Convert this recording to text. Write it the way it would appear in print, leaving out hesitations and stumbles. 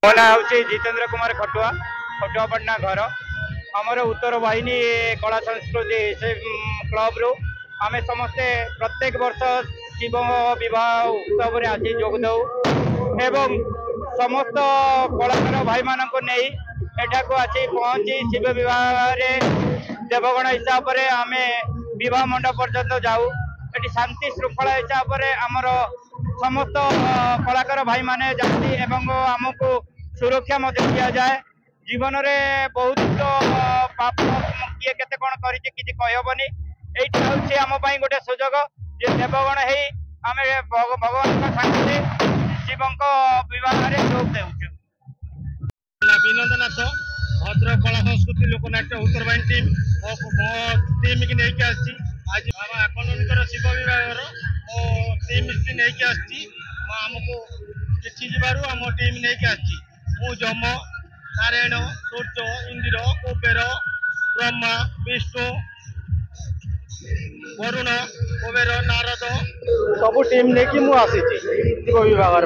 मो ना हूँ जितेंद्र कुमार खटुआ खटुआ पटना घर आमर उत्तर वाहिनी कला संस्कृति से क्लब रु आम समस्ते प्रत्येक वर्ष शिव विवाह उत्सव आज जोग दौ एवं समस्त कलाकार भाई मान नहीं एठाक आसी पहुँची शिव विवाह देवगण हिसाब से आम विवाह मंडप पर्यंत जाऊ ये शांति श्रृंखला हिसाब से आमर समस्त कलाकार भाई माने जाती एवं आमको सुरक्षा दि जाए जीवन में बहुत पाप किए केते कौन करहबनी यहाँ आम गोटे सुजोग जे देवगण हो आम भगवान साक्षी शिव बह जोग देचु। विनोदनाथ भद्रक कला संस्कृति लोकनाट्य उत्तर वाहिनी टीम टीम की नहीं आसी आज आकंदर शिव विभाग टीम नहीं आमको किसी जीवार आम टीम नहीं आसी जम नारायण सूर्य इंद्र कुबेर ब्रह्मा विष्णु वरुण कुबेर नारद सब टीम लेकिन मुझे शिव विभाग।